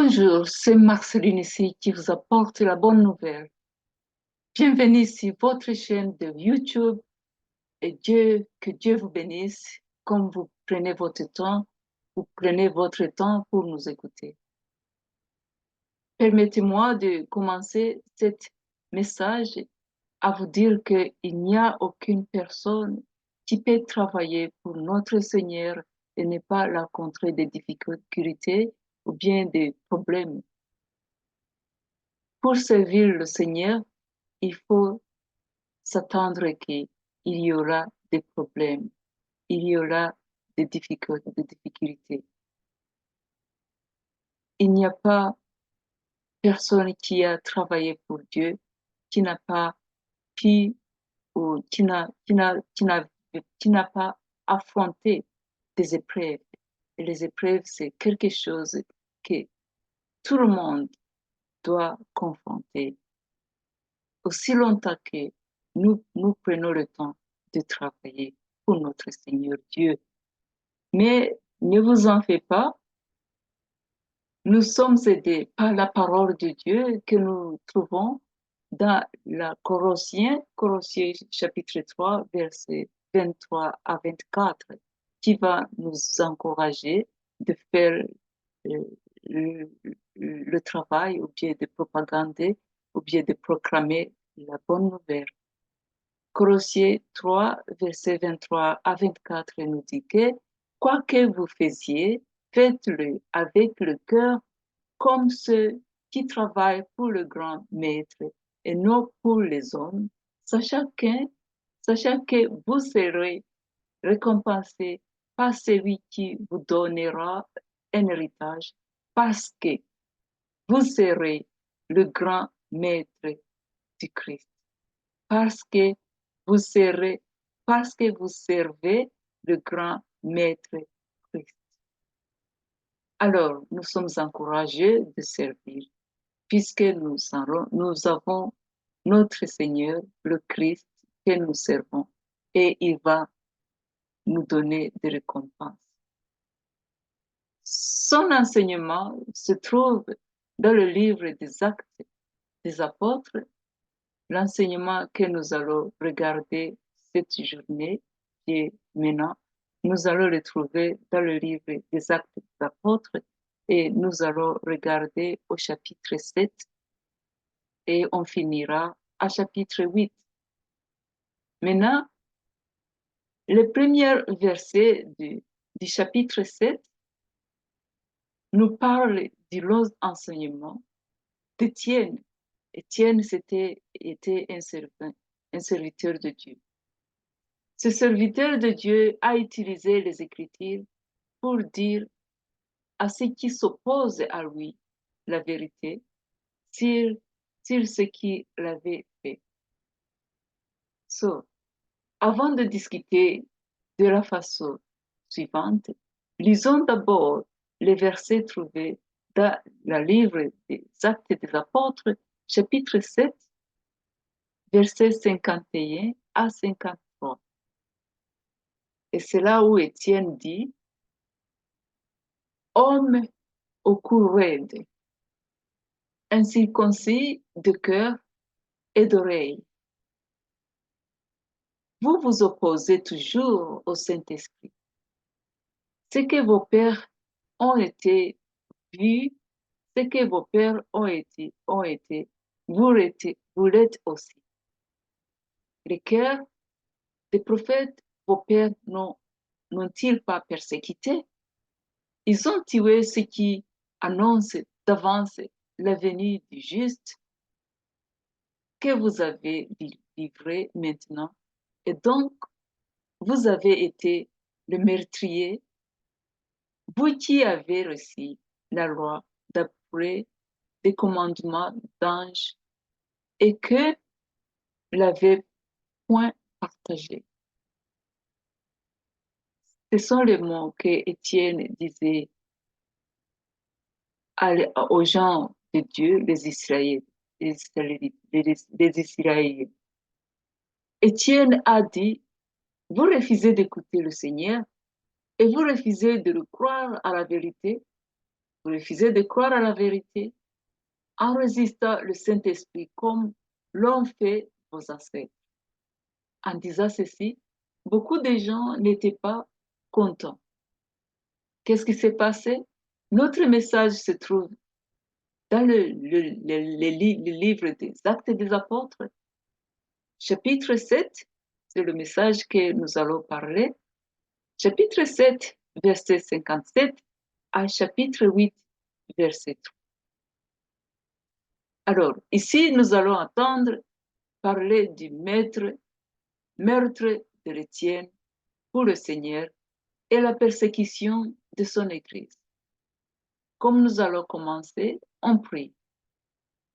Bonjour, c'est Marceline ici qui vous apporte la bonne nouvelle. Bienvenue sur votre chaîne de YouTube et que Dieu vous bénisse comme vous prenez votre temps pour nous écouter. Permettez-moi de commencer cet message à vous dire qu'il n'y a aucune personne qui peut travailler pour notre Seigneur et ne pas rencontrer des difficultés ou bien des problèmes. Pour servir le Seigneur, il faut s'attendre qu'il y aura des problèmes, il y aura des difficultés. Il n'y a pas personne qui a travaillé pour Dieu qui n'a pas pu ou qui n'a pas affronté des épreuves. Et les épreuves, c'est quelque chose que tout le monde doit confronter. Aussi longtemps que nous prenons le temps de travailler pour notre Seigneur Dieu. Mais ne vous en faites pas, nous sommes aidés par la parole de Dieu que nous trouvons dans la Colossiens chapitre 3, versets 23 à 24, qui va nous encourager de faire euh, le, le travail ou bien de propagander ou bien de proclamer la bonne nouvelle. Colossiens 3, versets 23 à 24 nous dit que quoi que vous faisiez, faites-le avec le cœur comme ceux qui travaillent pour le grand maître et non pour les hommes, sachant que vous serez récompensés par celui qui vous donnera un héritage, parce que vous serez le grand maître du Christ, parce que vous serez, parce que vous servez le grand maître Christ. Alors, nous sommes encouragés de servir, puisque nous avons notre Seigneur, le Christ, que nous servons, et il va nous donner des récompenses. Son enseignement se trouve dans le livre des Actes des Apôtres, l'enseignement que nous allons regarder cette journée, qui est maintenant. Nous allons le trouver dans le livre des Actes des Apôtres et nous allons regarder au chapitre 7 et on finira à chapitre 8. Maintenant, le premier verset du chapitre 7 nous parle du long enseignement d'Étienne. Étienne était un serviteur de Dieu. Ce serviteur de Dieu a utilisé les Écritures pour dire à ceux qui s'opposent à lui la vérité sur, sur ce qu'il avait fait. So, avant de discuter de la façon suivante, lisons d'abord les versets trouvés dans le livre des Actes des Apôtres, chapitre 7, versets 51 à 53. Et c'est là où Étienne dit, homme au cou raide, incirconcis de cœur et d'oreille, vous vous opposez toujours au Saint-Esprit. Ce que vos pères ont été vus, ce que vos pères ont été, vous l'êtes aussi. Les cœurs des prophètes, vos pères n'ont-ils pas persécuté? Ils ont tué ceux qui annoncent d'avance la venue du juste que vous avez livré maintenant. Et donc, vous avez été le meurtrier, vous qui avez reçu la loi d'après des commandements d'anges et que l'avez point partagé. Ce sont les mots que Étienne disait aux gens de Dieu, les Israéliens. Les Israéliens. Étienne a dit, vous refusez d'écouter le Seigneur et vous refusez de le croire à la vérité. Vous refusez de croire à la vérité en résistant le Saint-Esprit comme l'ont fait vos ancêtres. En disant ceci, beaucoup de gens n'étaient pas contents. Qu'est-ce qui s'est passé? Notre message se trouve dans le livre des Actes des Apôtres, chapitre 7, c'est le message que nous allons parler. Chapitre 7, verset 57 à chapitre 8, verset 3. Alors, ici, nous allons entendre parler du meurtre de l'Étienne pour le Seigneur et la persécution de son Église. Comme nous allons commencer, on prie.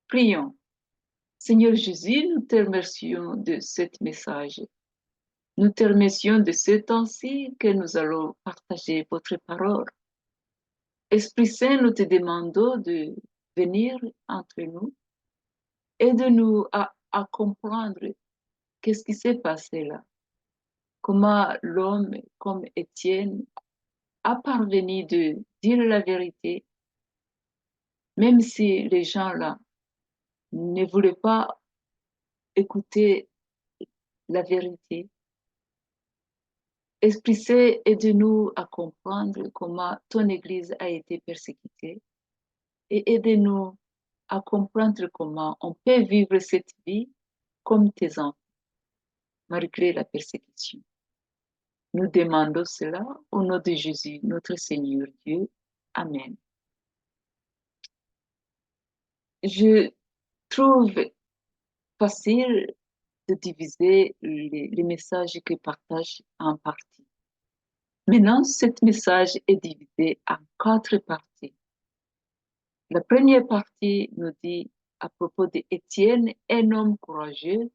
Prions. Seigneur Jésus, nous te remercions de ce message. Nous te remercions de ce temps-ci que nous allons partager votre parole. Esprit Saint, nous te demandons de venir entre nous et de nous à comprendre qu'est-ce qui s'est passé là. Comment l'homme comme Étienne a parvenu de dire la vérité, même si les gens là ne voulaient pas écouter la vérité. Esprit Saint, aide-nous à comprendre comment ton Église a été persécutée et aide-nous à comprendre comment on peut vivre cette vie comme tes enfants, malgré la persécution. Nous demandons cela au nom de Jésus, notre Seigneur Dieu. Amen. Je trouve facile de diviser les messages que partage en parties. Maintenant, ce message est divisé en 4 parties. La première partie nous dit à propos d'Étienne, un homme courageux,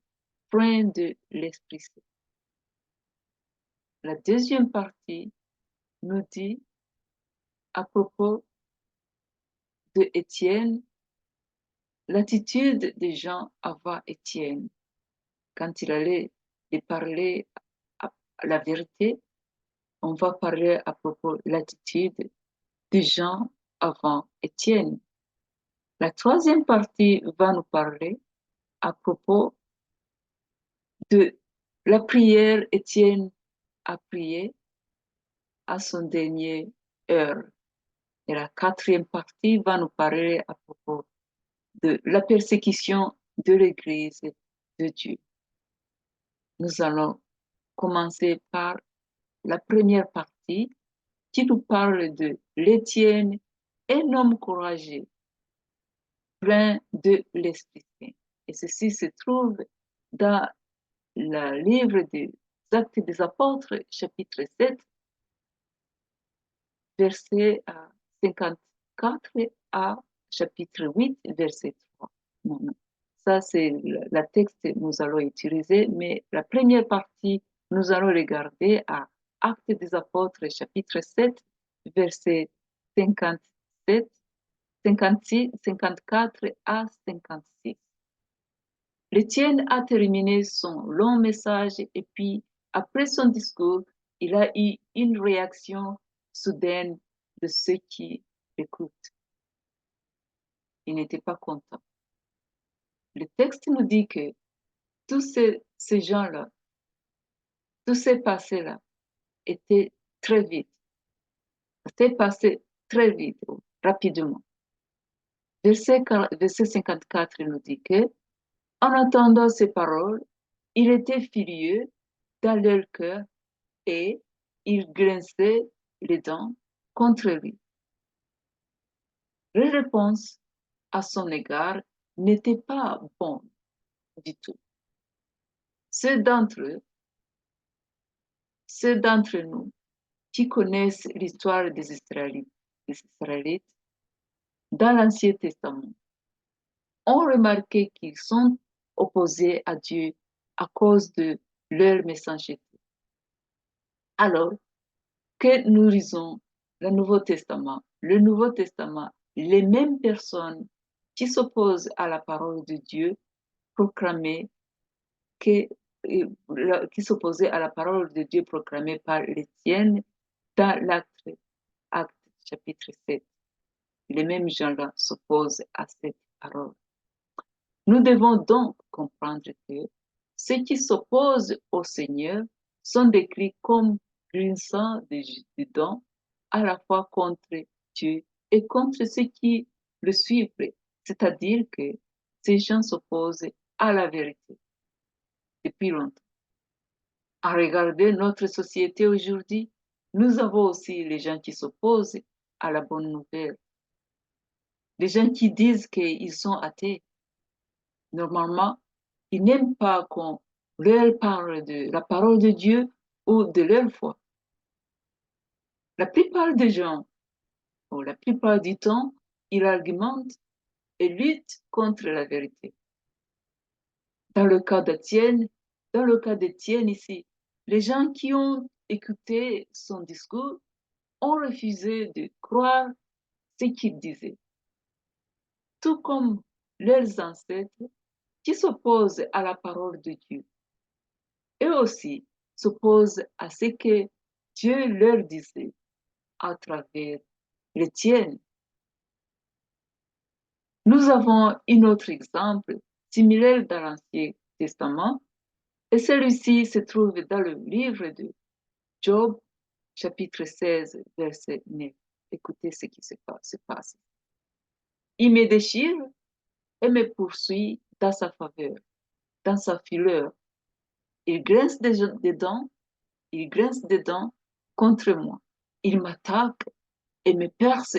plein de l'Esprit Saint. La deuxième partie nous dit à propos d'Étienne, l'attitude des gens avant Étienne, quand il allait parler à la vérité, on va parler à propos de l'attitude des gens avant Étienne. La troisième partie va nous parler à propos de la prière Étienne a prié à son dernière heure. Et la quatrième partie va nous parler à propos de la persécution de l'Église de Dieu. Nous allons commencer par la première partie qui nous parle de l'Étienne, un homme courageux, plein de l'Esprit Saint. Et ceci se trouve dans le livre des Actes des Apôtres, chapitre 7, verset 54 à chapitre 8, verset 3. Non, non. Ça, c'est le texte que nous allons utiliser, mais la première partie, nous allons regarder à Actes des Apôtres, chapitre 7, verset 57, 56, 54 à 56. L'Étienne a terminé son long message et puis, après son discours, il a eu une réaction soudaine de ceux qui l'écoutent. Il n'était pas content. Le texte nous dit que tous ces gens-là, tous ces passés-là étaient très vite. C'était passé très vite, rapidement. Verset 54 nous dit que, en entendant ces paroles, il était furieux dans leur cœur et il grinçait les dents contre lui. La réponse à son égard n'était pas bonne du tout. Ceux d'entre nous qui connaissent l'histoire des Israélites dans l'Ancien Testament ont remarqué qu'ils sont opposés à Dieu à cause de leur méchanceté. Alors que nous lisons le Nouveau Testament, les mêmes personnes qui s'opposent à la parole de Dieu proclamée qui s'opposait à la parole de Dieu proclamée par l'Étienne dans l'acte chapitre 7. les mêmes gens-là s'opposent à cette parole. Nous devons donc comprendre que ceux qui s'opposent au Seigneur sont décrits comme grinçant des dents à la fois contre Dieu et contre ceux qui le suivent. C'est-à-dire que ces gens s'opposent à la vérité depuis longtemps. À regarder notre société aujourd'hui, nous avons aussi les gens qui s'opposent à la bonne nouvelle. Les gens qui disent qu'ils sont athées. Normalement, ils n'aiment pas qu'on leur parle de la parole de Dieu ou de leur foi. La plupart des gens, ou la plupart du temps, ils argumentent et luttent contre la vérité. Dans le cas d'Étienne, ici, les gens qui ont écouté son discours ont refusé de croire ce qu'il disait, tout comme leurs ancêtres qui s'opposent à la parole de Dieu. Eux aussi s'opposent à ce que Dieu leur disait à travers les tiennes. Nous avons un autre exemple similaire dans l'Ancien Testament, et celui-ci se trouve dans le livre de Job, chapitre 16, verset 9. Écoutez ce qui se passe. Il me déchire et me poursuit dans sa faveur, dans sa fureur. Il grince des dents, il grince des dents contre moi. Il m'attaque et me perce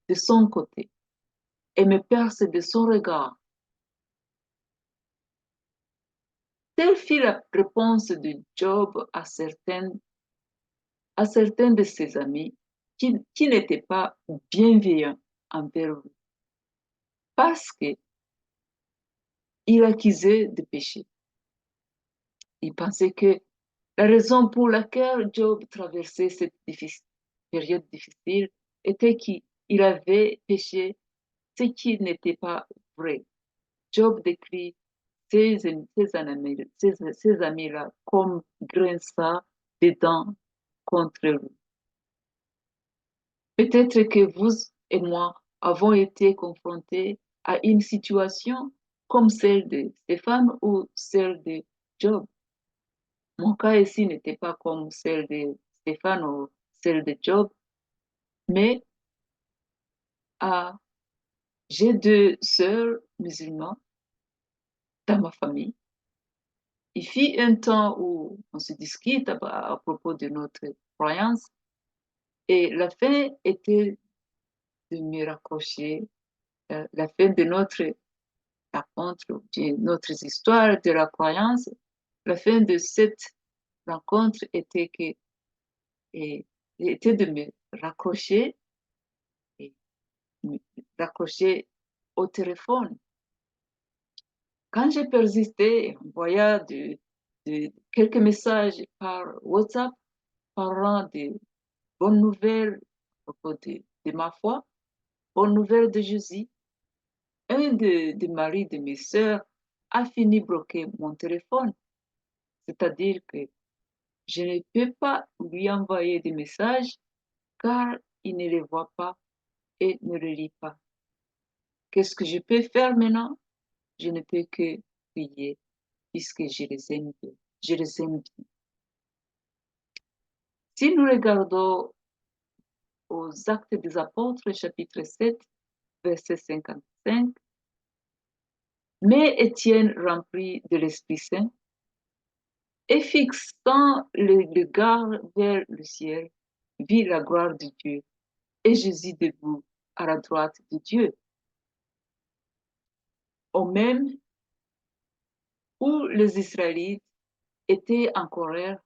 de son côté, et me perce de son regard. Telle fut la réponse de Job à certains de ses amis qui n'étaient pas bienveillants envers lui, parce qu'il accusait de péché. Il pensait que la raison pour laquelle Job traversait cette période difficile était qu'il avait péché, ce qui n'était pas vrai. Job décrit ces amis-là comme grinçant des dents contre lui. Peut-être que vous et moi avons été confrontés à une situation comme celle de Stéphane ou celle de Job. Mon cas ici n'était pas comme celle de Stéphane ou celle de Job, mais j'ai deux sœurs musulmanes dans ma famille. Il fut un temps où on se discute à propos de notre croyance et la fin était de me raccrocher, la fin de notre rencontre, de notre histoire de la croyance, la fin de cette rencontre était de me raccrocher et me raccrocher au téléphone. Quand j'ai persisté, envoyant quelques messages par WhatsApp parlant de bonnes nouvelles à propos de ma foi, bonnes nouvelles de Jésus, un des maris de mes sœurs a fini bloquer mon téléphone. C'est-à-dire que je ne peux pas lui envoyer des messages car il ne les voit pas et ne les lit pas. Qu'est-ce que je peux faire maintenant? Je ne peux que prier puisque je les aime bien. Je les aime bien. Si nous regardons aux Actes des Apôtres, chapitre 7, verset 55, mais Étienne, rempli de l'Esprit Saint, et fixant le regard vers le ciel, vit la gloire de Dieu et Jésus debout à la droite de Dieu. Au même où les Israélites étaient en colère,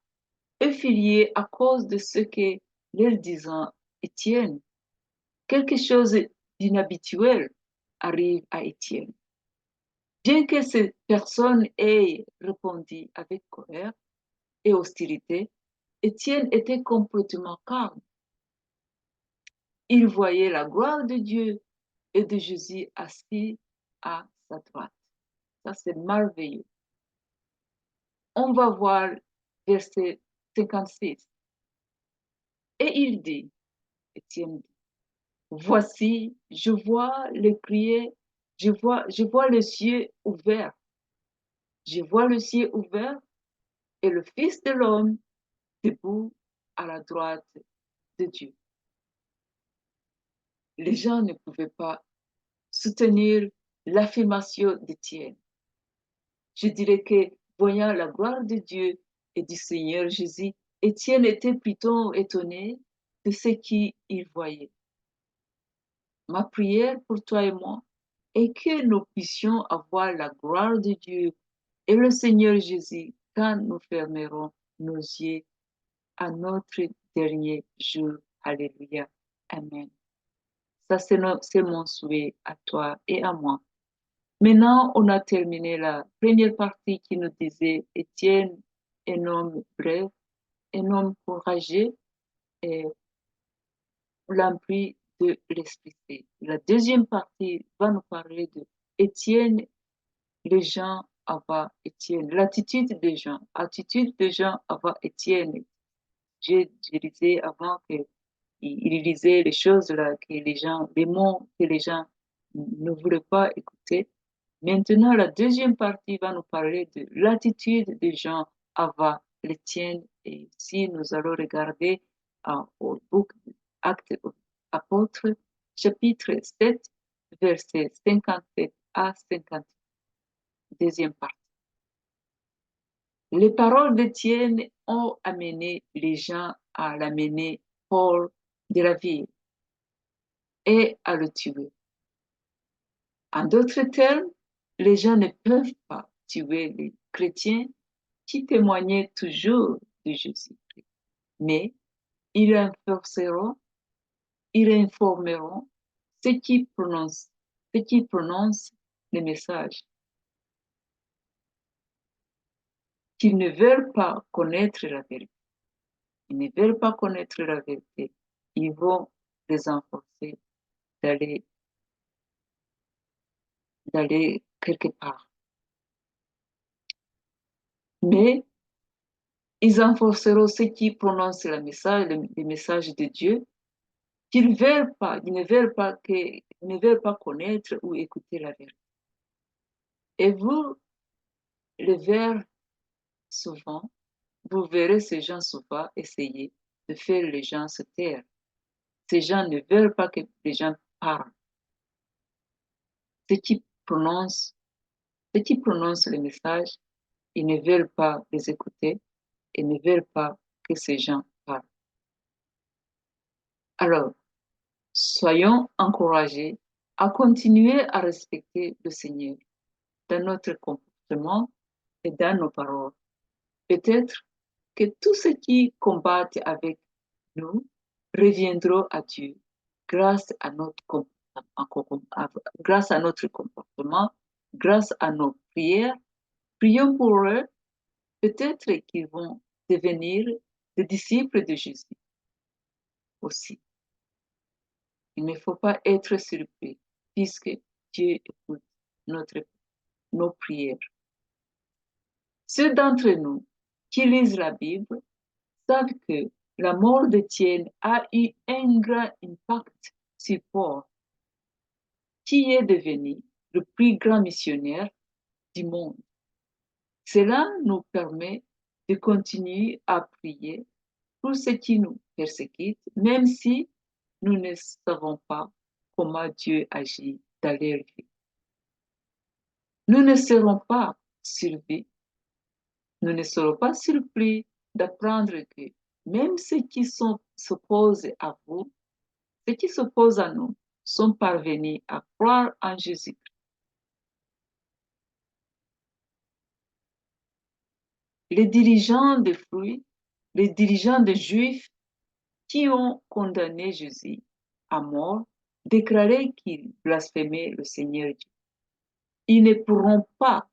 affiliés à cause de ce que leur disant Étienne. Quelque chose d'inhabituel arrive à Étienne. Bien que cette personne ait répondu avec colère et hostilité, Étienne était complètement calme. Il voyait la gloire de Dieu et de Jésus assis à sa droite. Ça, c'est merveilleux. On va voir verset 56. Et il dit, Étienne dit, Voici, je vois les prières, je vois le ciel ouvert. Je vois le ciel ouvert et le Fils de l'homme debout à la droite de Dieu. Les gens ne pouvaient pas soutenir l'affirmation d'Étienne. Je dirais que, voyant la gloire de Dieu et du Seigneur Jésus, Étienne était plutôt étonné de ce qu'il voyait. Ma prière pour toi et moi est que nous puissions avoir la gloire de Dieu et le Seigneur Jésus quand nous fermerons nos yeux à notre dernier jour. Alléluia. Amen. Ça, c'est mon souhait à toi et à moi. Maintenant, on a terminé la première partie qui nous disait Étienne, un homme bref, un homme courageux et l'empris de l'Esprit Saint. La deuxième partie va nous parler de Étienne, les gens avant Étienne, l'attitude des gens, attitude des gens avant Étienne. Je disais avant qu'il lisait les choses là que les gens, les mots que les gens ne voulaient pas écouter. Maintenant, la deuxième partie va nous parler de l'attitude des gens avant Étienne. Et si nous allons regarder au book Actes Apôtres, chapitre 7, verset 57 à 50, deuxième partie. Les paroles d'Étienne ont amené les gens à l'amener hors de la ville et à le tuer. En d'autres termes, les gens ne peuvent pas tuer les chrétiens qui témoignaient toujours de Jésus-Christ, mais ils renforceront, ils informeront ceux qui prononcent le message, qu'ils ne veulent pas connaître la vérité. Ils ne veulent pas connaître la vérité. Ils vont les enforcer d'aller quelque part. Mais ils enforceront ceux qui prononcent le message de Dieu, qu'ils veulent pas, ils ne veulent pas connaître ou écouter la vérité. Et vous, le verrez souvent, vous verrez ces gens souvent essayer de faire les gens se taire. Ces gens ne veulent pas que les gens parlent. Ceux qui prononcent, ceux qui prononcent le message, ils ne veulent pas les écouter et ne veulent pas que ces gens parlent. Alors, soyons encouragés à continuer à respecter le Seigneur dans notre comportement et dans nos paroles. Peut-être que tous ceux qui combattent avec nous reviendront à Dieu grâce à notre comportement, grâce à nos prières. Prions pour eux. Peut-être qu'ils vont devenir des disciples de Jésus aussi. Il ne faut pas être surpris puisque Dieu écoute nos prières. Ceux d'entre nous qui lisent la Bible savent que la mort d'Étienne a eu un grand impact sur Paul, qui est devenu le plus grand missionnaire du monde. Cela nous permet de continuer à prier pour ceux qui nous persécutent, même si nous ne savons pas comment Dieu agit dans leur vie. Nous ne serons pas surpris, nous ne serons pas surpris d'apprendre que même ceux qui s'opposent à vous, ceux qui s'opposent à nous, sont parvenus à croire en Jésus. Les dirigeants des fruits, les dirigeants des Juifs qui ont condamné Jésus à mort, déclaraient qu'il blasphémait le Seigneur Dieu. Ils ne pourront pas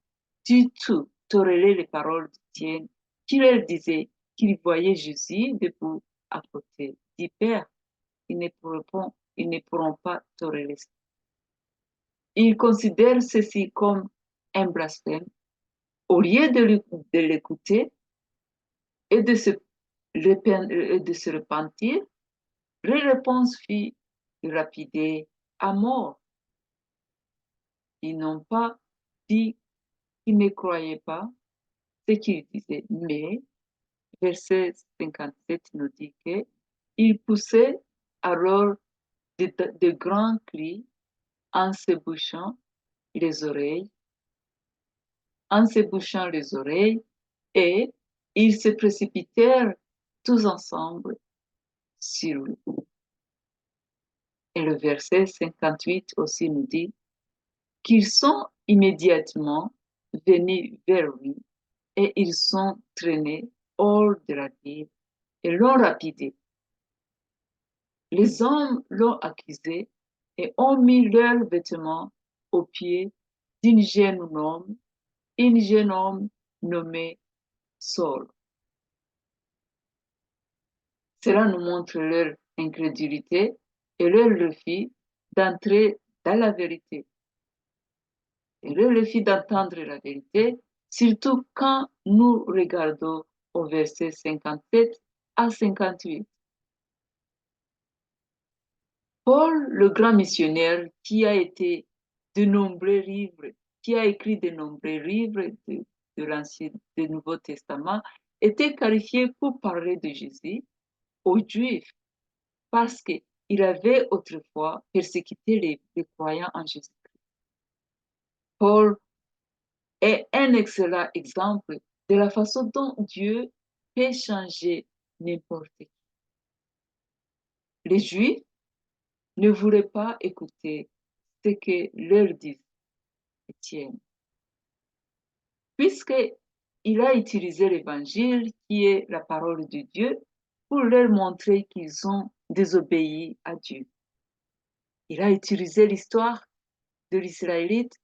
du tout tolérer les paroles d'Étienne qui leur disait qu'il voyait Jésus debout à côté du Père. Ils ne pourront pas tolérer ça. Ils considèrent ceci comme un blasphème. Au lieu de l'écouter et de se repentir, la réponse fut le lapider à mort. Ils n'ont pas dit qu'ils ne croyaient pas ce qu'ils disaient, mais verset 57 nous dit que ils poussaient alors de grands cris en se bouchant les oreilles, et ils se précipitèrent tous ensemble sur lui. Et le verset 58 aussi nous dit qu'ils sont immédiatement venus vers lui et ils sont traînés hors de la ville et l'ont lapidé. Les hommes l'ont accusé et ont mis leurs vêtements aux pieds d'un jeune homme nommé Saul. Cela nous montre leur incrédulité et leur refus d'entrer dans la vérité. Et leur refus d'entendre la vérité, surtout quand nous regardons au verset 57 à 58. Paul, le grand missionnaire qui a écrit de nombreux livres de l'Ancien, du Nouveau Testament, était qualifié pour parler de Jésus aux Juifs parce qu'il avait autrefois persécuté les croyants en Jésus-Christ. Paul est un excellent exemple de la façon dont Dieu peut changer n'importe qui. Les Juifs ne voulaient pas écouter ce que leur dit Étienne, puisqu'il a utilisé l'évangile qui est la parole de Dieu pour leur montrer qu'ils ont désobéi à Dieu. Il a utilisé l'histoire de l'Israélite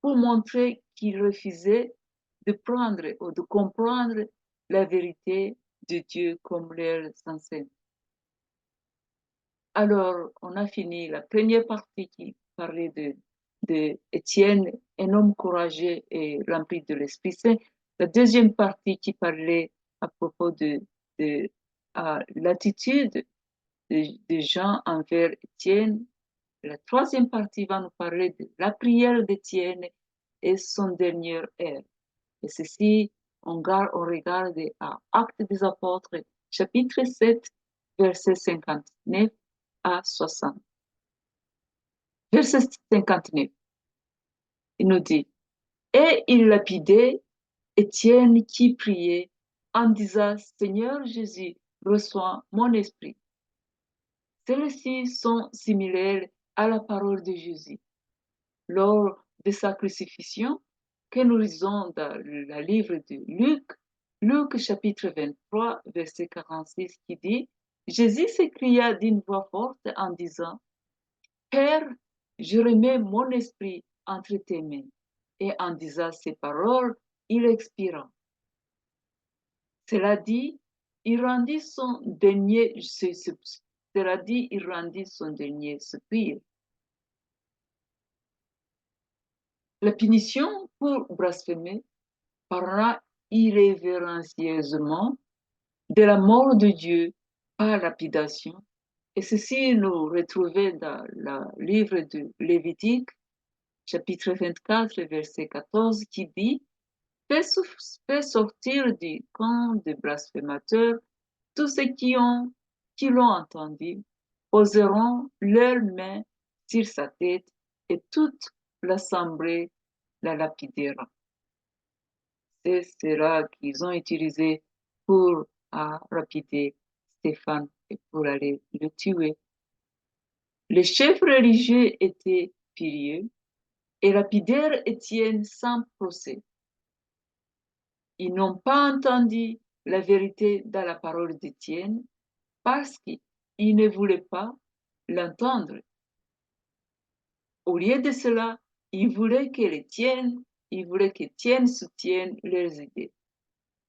pour montrer qu'ils refusaient de prendre ou de comprendre la vérité de Dieu comme leurs ancêtres. Alors, on a fini la première partie qui parlait de Étienne, un homme courageux et rempli de l'Esprit Saint. La deuxième partie qui parlait à propos de l'attitude de Jean envers Étienne. La troisième partie va nous parler de la prière d'Étienne et son dernière heure. Et ceci, on regarde à Actes des Apôtres, chapitre 7, verset 59 à 60. Verset 59, il nous dit, et il lapidait Étienne qui priait en disant, Seigneur Jésus, reçois mon esprit. Celles-ci sont similaires à la parole de Jésus. Lors de sa crucifixion, que nous lisons dans le livre de Luc chapitre 23, verset 46, qui dit, Jésus s'écria d'une voix forte en disant, Père, je remets mon esprit entre tes mains. Et en disant ces paroles, il expira. Cela dit, il rendit son dernier soupir. La punition pour blasphémer parlera irrévérencieusement de la mort de Dieu par lapidation. Et ceci nous retrouvons dans le livre de Lévitique, chapitre 24, verset 14, qui dit Fais sortir du camp des blasphémateurs tous ceux qui l'ont entendu, poseront leurs mains sur sa tête et toute l'assemblée la lapidera. C'est cela qu'ils ont utilisé pour lapider Stéphane et pour aller le tuer. Les chefs religieux étaient furieux et lapidèrent Étienne sans procès. Ils n'ont pas entendu la vérité dans la parole d'Étienne parce qu'ils ne voulaient pas l'entendre. Au lieu de cela, ils voulaient qu'Étienne soutienne leurs idées.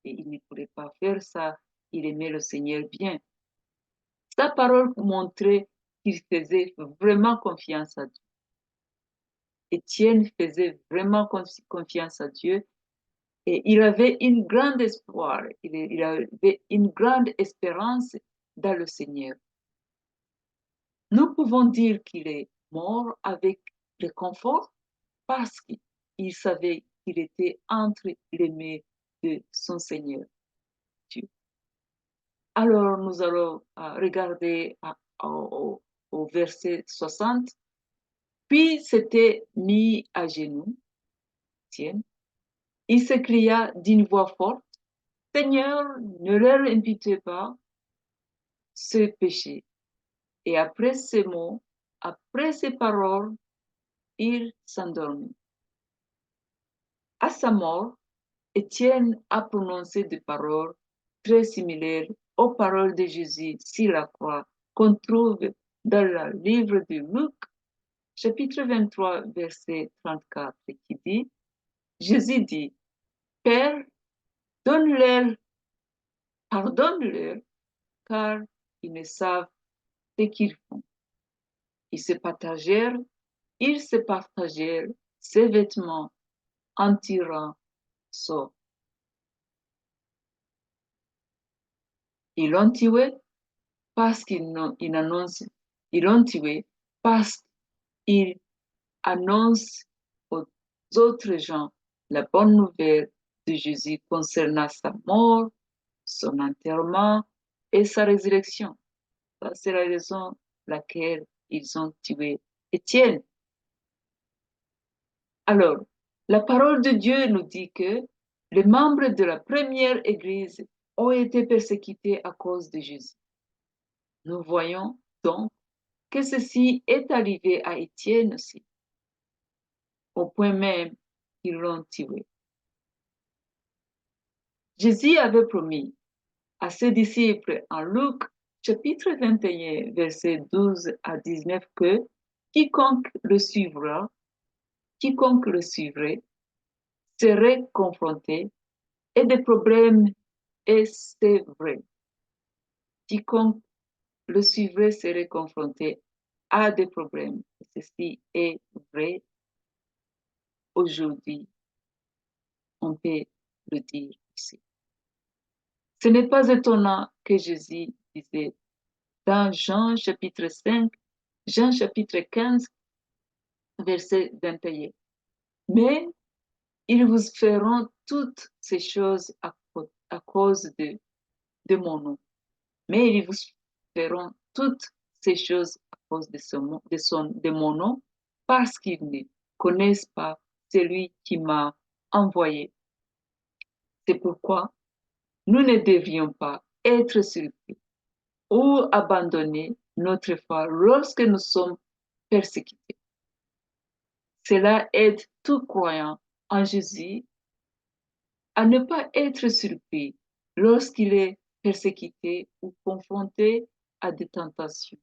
Et il ne pouvait pas faire ça. Il aimait le Seigneur bien. Sa parole montrait qu'il faisait vraiment confiance à Dieu. Étienne faisait vraiment confiance à Dieu et il avait une grande espoir, il avait une grande espérance dans le Seigneur. Nous pouvons dire qu'il est mort avec réconfort parce qu'il savait qu'il était entre les mains de son Seigneur Dieu. Alors nous allons regarder au verset 60. Puis s'était mis à genoux, tiens, il s'écria d'une voix forte, Seigneur, ne leur imputez pas ce péché. Et après ces mots, après ces paroles, il s'endormit. À sa mort, Étienne a prononcé des paroles très similaires aux paroles de Jésus sur la croix qu'on trouve dans le livre de Luc, chapitre 23, verset 34, qui dit, Jésus dit, Père, donne-leur, pardonne-leur, car ils ne savent ce qu'ils font. Ils se partagèrent ses vêtements en tirant sort. Ils l'ont tué parce qu'ils annoncent, ils l'ont tué parce qu'ils annoncent aux autres gens la bonne nouvelle de Jésus concernant sa mort, son enterrement et sa résurrection. C'est la raison pour laquelle ils ont tué Étienne. Alors, la parole de Dieu nous dit que les membres de la première Église ont été persécutés à cause de Jésus. Nous voyons donc que ceci est arrivé à Étienne aussi, au point même qu'ils l'ont tué. Jésus avait promis à ses disciples en Luc chapitre 21, versets 12 à 19 que quiconque le suivrait serait confronté à des problèmes, et c'est vrai. Quiconque le suivrait serait confronté à des problèmes. Ceci est vrai aujourd'hui. On peut le dire ici. Ce n'est pas étonnant que Jésus disait dans Jean chapitre 5, Jean chapitre 15, verset 21. Mais ils vous feront toutes ces choses à cause de mon nom. Mais ils vous feront toutes ces choses à cause de mon nom, parce qu'ils ne connaissent pas celui qui m'a envoyé. C'est pourquoi nous ne devrions pas être surpris ou abandonner notre foi lorsque nous sommes persécutés. Cela aide tout croyant en Jésus à ne pas être surpris lorsqu'il est persécuté ou confronté à des tentations.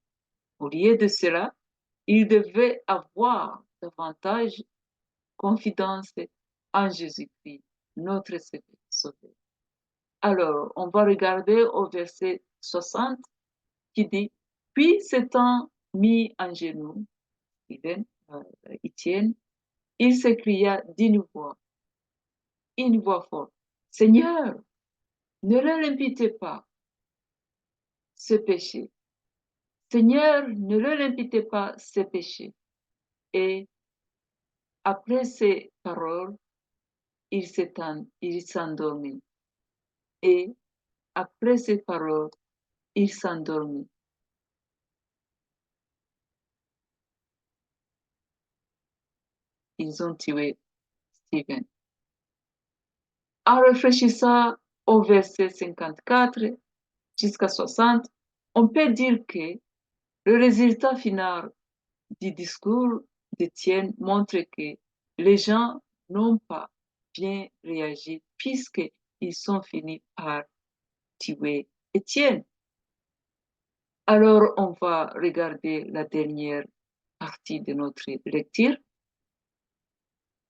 Au lieu de cela, il devait avoir davantage confiance en Jésus-Christ, notre Sauveur. Alors, on va regarder au verset 60 qui dit, puis s'étant mis en genoux, Étienne, il s'écria une voix forte, Seigneur, ne leur imputez pas ce péché. Seigneur, ne leur imputez pas ce péché. Et après ces paroles, il s'endormit. Et après ces paroles, il s'endormit. Ils ont tué Stephen. En réfléchissant au verset 54 jusqu'à 60, on peut dire que le résultat final du discours d'Étienne montre que les gens n'ont pas bien réagi puisqu'ils sont finis par tuer Étienne. Alors, on va regarder la dernière partie de notre lecture,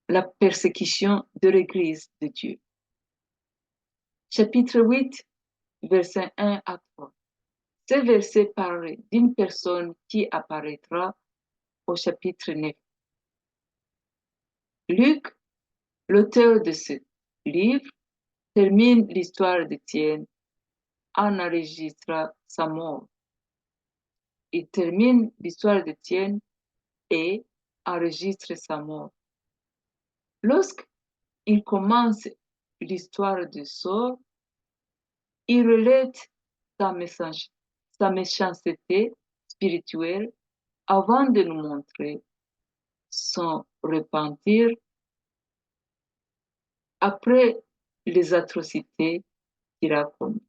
la persécution de l'Église de Dieu. Chapitre 8, versets 1 à 3. Ce verset parle d'une personne qui apparaîtra au chapitre 9. Luc, l'auteur de ce livre, termine l'histoire d'Étienne en enregistrant sa mort. Il termine l'histoire d'Étienne et enregistre sa mort. Lorsqu'il commence l'histoire de Saul, il relate sa, sa méchanceté spirituelle avant de nous montrer son repentir après les atrocités qu'il a commises.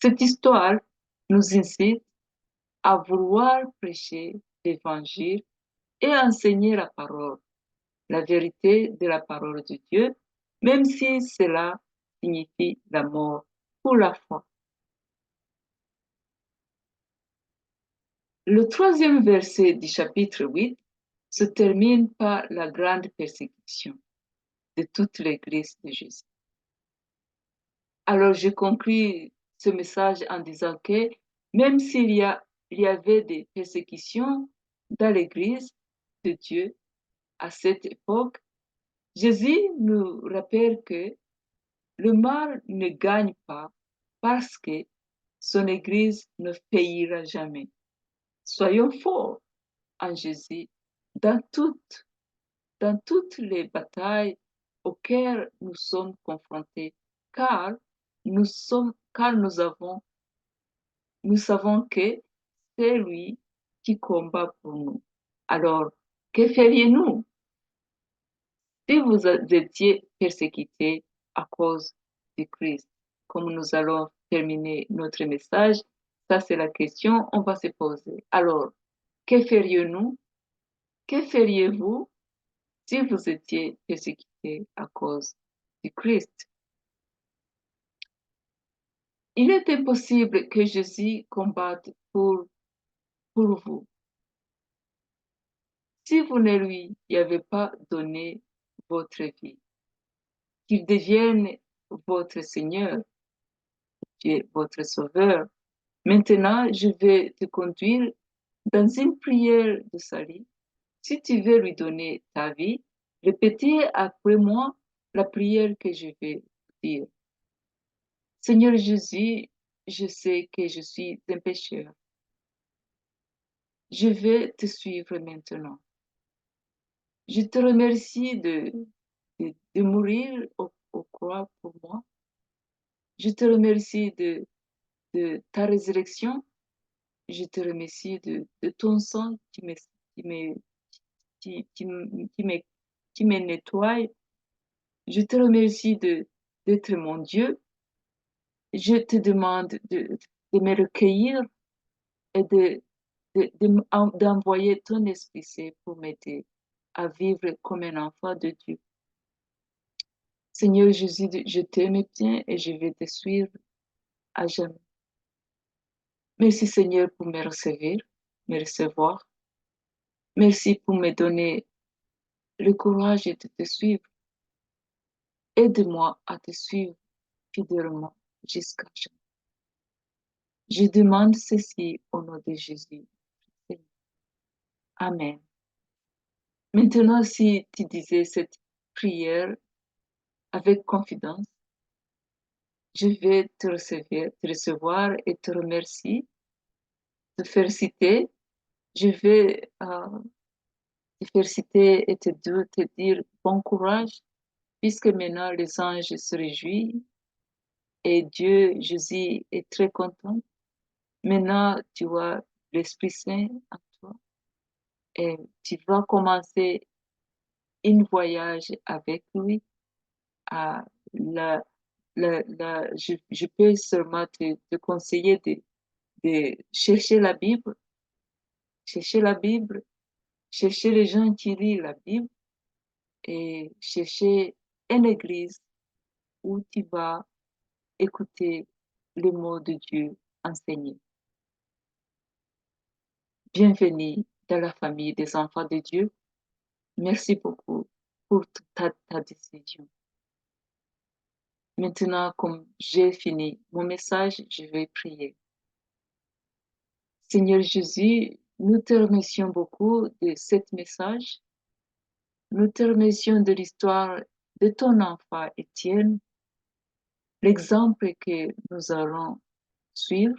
Cette histoire nous incite à vouloir prêcher l'Évangile et enseigner la vérité de la parole de Dieu, même si cela signifie la mort pour la foi. Le troisième verset du chapitre 8 se termine par la grande persécution de toute l'Église de Jésus. Alors je conclus ce message en disant que même il y avait des persécutions dans l'Église de Dieu à cette époque, Jésus nous rappelle que le mal ne gagne pas parce que son Église ne faillira jamais. Soyons forts en Jésus dans toutes les batailles auxquelles nous sommes confrontés, car nous savons que c'est lui qui combat pour nous. Alors, que feriez-nous si vous étiez persécutés à cause du Christ? Comme nous allons terminer notre message, ça c'est la question on va se poser. Alors, que feriez-nous? Que feriez-vous si vous étiez persécutés à cause du Christ? Il est impossible que Jésus combatte pour vous si vous ne lui avez pas donné votre vie, qu'il devienne votre Seigneur, votre Sauveur. Maintenant, je vais te conduire dans une prière de salut. Si tu veux lui donner ta vie, répétez après moi la prière que je vais dire. Seigneur Jésus, je sais que je suis un pécheur. Je vais te suivre maintenant. Je te remercie de mourir au croix pour moi. Je te remercie de ta résurrection. Je te remercie de ton sang qui me, qui me, qui me, qui me nettoie. Je te remercie d'être mon Dieu. Je te demande de me recueillir et d'envoyer ton Esprit Saint pour m'aider à vivre comme un enfant de Dieu. Seigneur Jésus, je t'aime bien et je vais te suivre à jamais. Merci Seigneur pour me recevoir. Merci pour me donner le courage de te suivre. Aide-moi à te suivre fidèlement jusqu'à jamais. Je demande ceci au nom de Jésus. Amen. Maintenant, si tu disais cette prière avec confidence, je vais te recevoir et te remercier, te féliciter. Je vais te féliciter et te dire bon courage, puisque maintenant les anges se réjouissent et Dieu, Jésus, est très content. Maintenant, tu as l'Esprit Saint en toi et tu vas commencer un voyage avec lui. À la, je peux seulement te conseiller de chercher la Bible, chercher les gens qui lisent la Bible et chercher une église où tu vas écouter le mot de Dieu enseigné. Bienvenue dans la famille des enfants de Dieu. Merci beaucoup pour ta décision. Maintenant, comme j'ai fini mon message, je vais prier. Seigneur Jésus, nous te remercions beaucoup de ce message. Nous te remercions de l'histoire de ton enfant Étienne, l'exemple que nous allons suivre.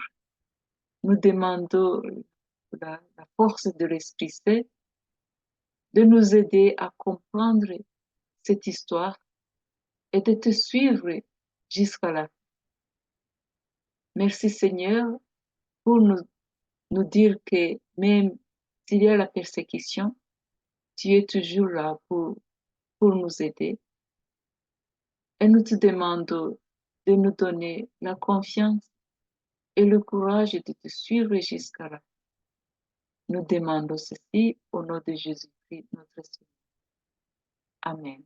nous demandons la force de l'Esprit Saint de nous aider à comprendre cette histoire et de te suivre jusqu'à la fin. Merci Seigneur pour nous dire que même s'il y a la persécution, tu es toujours là pour nous aider. Et nous te demandons de nous donner la confiance et le courage de te suivre jusqu'à la fin. Nous demandons ceci au nom de Jésus-Christ, notre Seigneur. Amen.